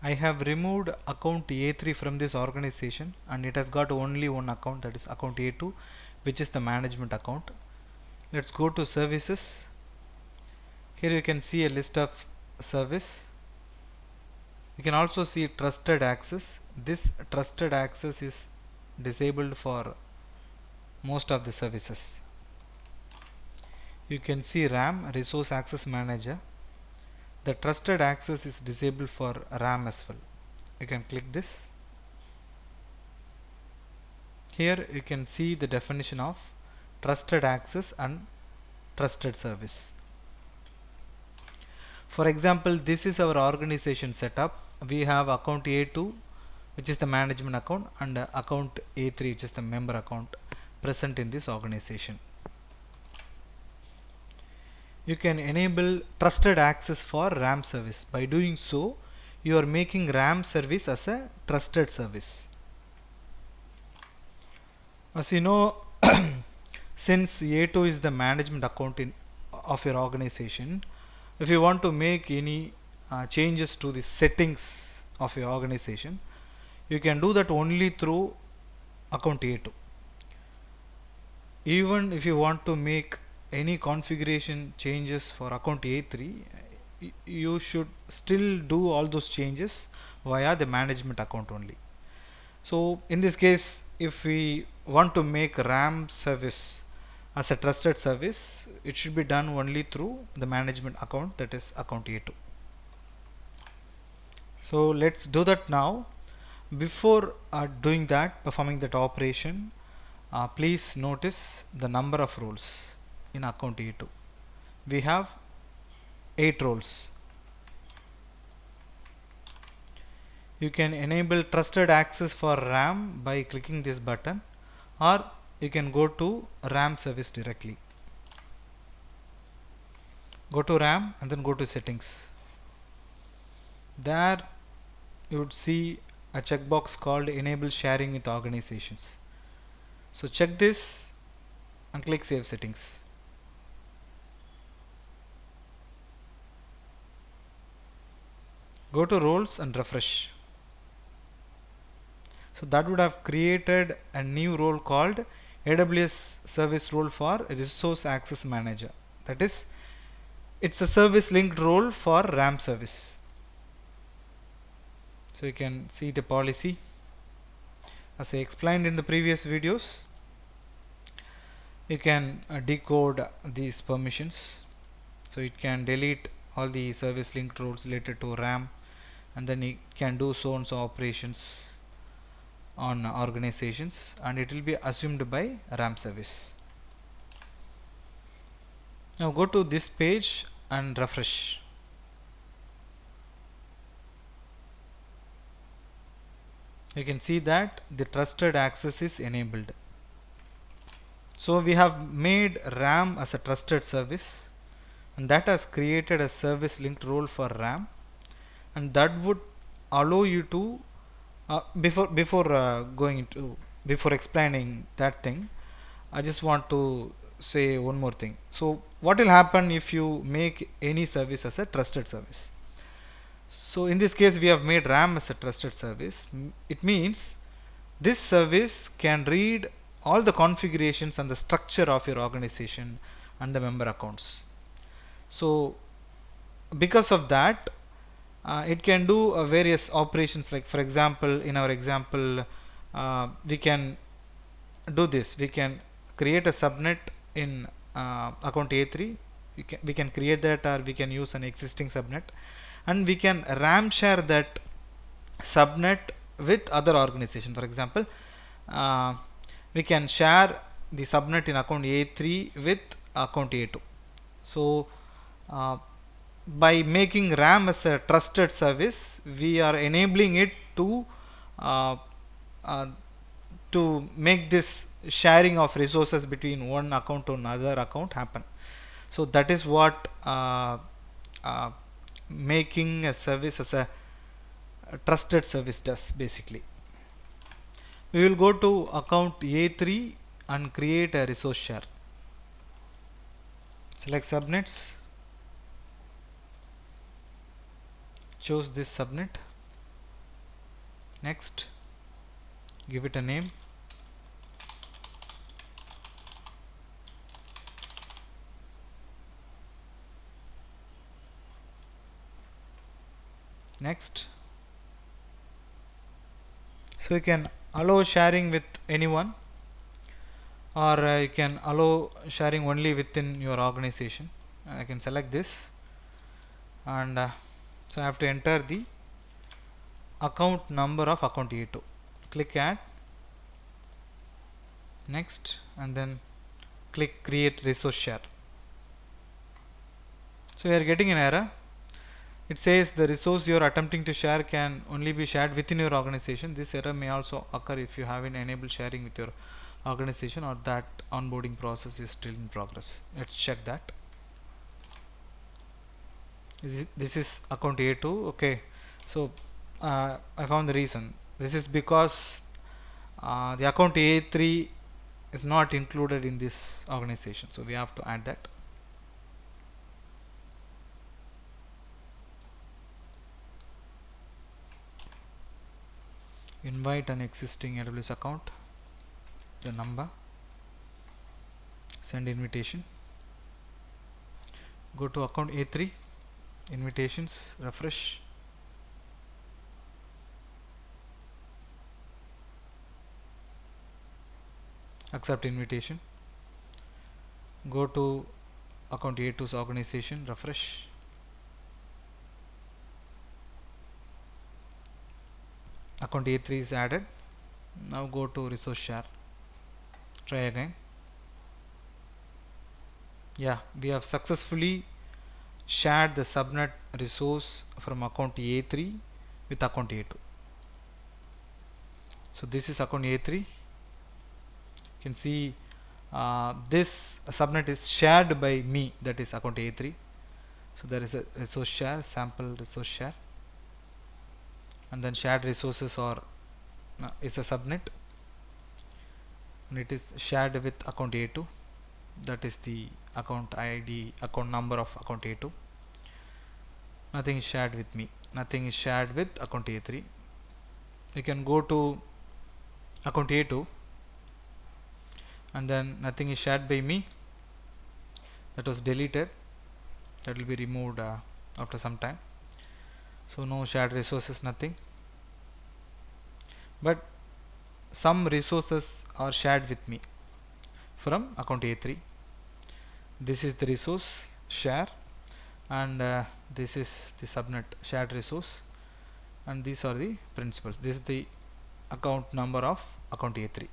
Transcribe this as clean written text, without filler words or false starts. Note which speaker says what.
Speaker 1: I have removed account A3 from this organization and it has got only one account, that is account A2, which is the management account. Let's go to services. Here you can see a list of service. You can also see trusted access. This trusted access is disabled for most of the services. You can see RAM, resource access manager. The trusted access is disabled for RAM as well. You can click this. Here you can see the definition of trusted access and trusted service. For example, this is our organization setup. We have account A2, which is the management account, and account A3, which is the member account present in this organization. You can enable trusted access for RAM service. By doing so, you are making RAM service as a trusted service. As you know, since A2 is the management account of your organization, if you want to make any changes to the settings of your organization, you can do that only through account A2. Even if you want to make any configuration changes for account A3, you should still do all those changes via the management account only. So in this case, if we want to make RAM service as a trusted service, it should be done only through the management account, that is account A2. So let's do that now. Before doing that, performing that operation, please notice the number of roles in account A2. We have 8 roles. You can enable trusted access for RAM by clicking this button, or you can go to RAM service directly. Go to RAM and then go to settings. There you would see a checkbox called enable sharing with organizations. So check this and click save settings. Go to roles and refresh. So that would have created a new role called AWS service role for resource access manager. That is, it's a service linked role for RAM service. So you can see the policy as I explained in the previous videos. You can decode these permissions, so it can delete all the service linked roles related to RAM, and then it can do so and so operations on organizations, and it will be assumed by RAM service. Now go to this page and refresh. You can see that the trusted access is enabled. So we have made RAM as a trusted service, and that has created a service linked role for RAM, and that would allow you to before explaining that thing, I just want to say one more thing. So what will happen if you make any service as a trusted service? So in this case, we have made RAM as a trusted service. It means this service can read all the configurations and the structure of your organization and the member accounts. So because of that, it can do various operations, like for example, in our example, we can do this. We can create a subnet in account A3. We can create that, or we can use an existing subnet, and we can RAM share that subnet with other organization. For example, we can share the subnet in account A3 with account A2. So by making RAM as a trusted service, we are enabling it to make this sharing of resources between one account to another account happen. So that is what making a service as a trusted service does basically. We will go to account A3 and create a resource share. Select subnets, choose this subnet, Next, give it a name. Next, so you can allow sharing with anyone, or you can allow sharing only within your organization. I can select this, and so I have to enter the account number of account A2. Click add. Next, and then click create resource share. So we are getting an error. It says the resource you are attempting to share can only be shared within your organization. This error may also occur if you haven't enabled sharing with your organization or that onboarding process is still in progress. Let's check that. This is account A2. Okay, so I found the reason. This is because the account A3 is not included in this organization, so we have to add that. Invite an existing AWS account, the number, send invitation, go to account A3, invitations, refresh, accept invitation, go to account A2's organization, refresh, account A3 is added. Now go to resource share, try again. Yeah, we have successfully shared the subnet resource from account A3 with account A2. So this is account A3. You can see this subnet is shared by me, that is account A3. So there is a resource share, sample resource share, and then shared resources are is a subnet, and it is shared with account A2. That is the account ID, account number of account A2. Nothing is shared with me, nothing is shared with account A3. You can go to account A2, and then nothing is shared by me, that was deleted, that will be removed after some time. So no shared resources, nothing, but some resources are shared with me from account A3. This is the resource share, and this is the subnet shared resource, and these are the principals. This is the account number of account A3.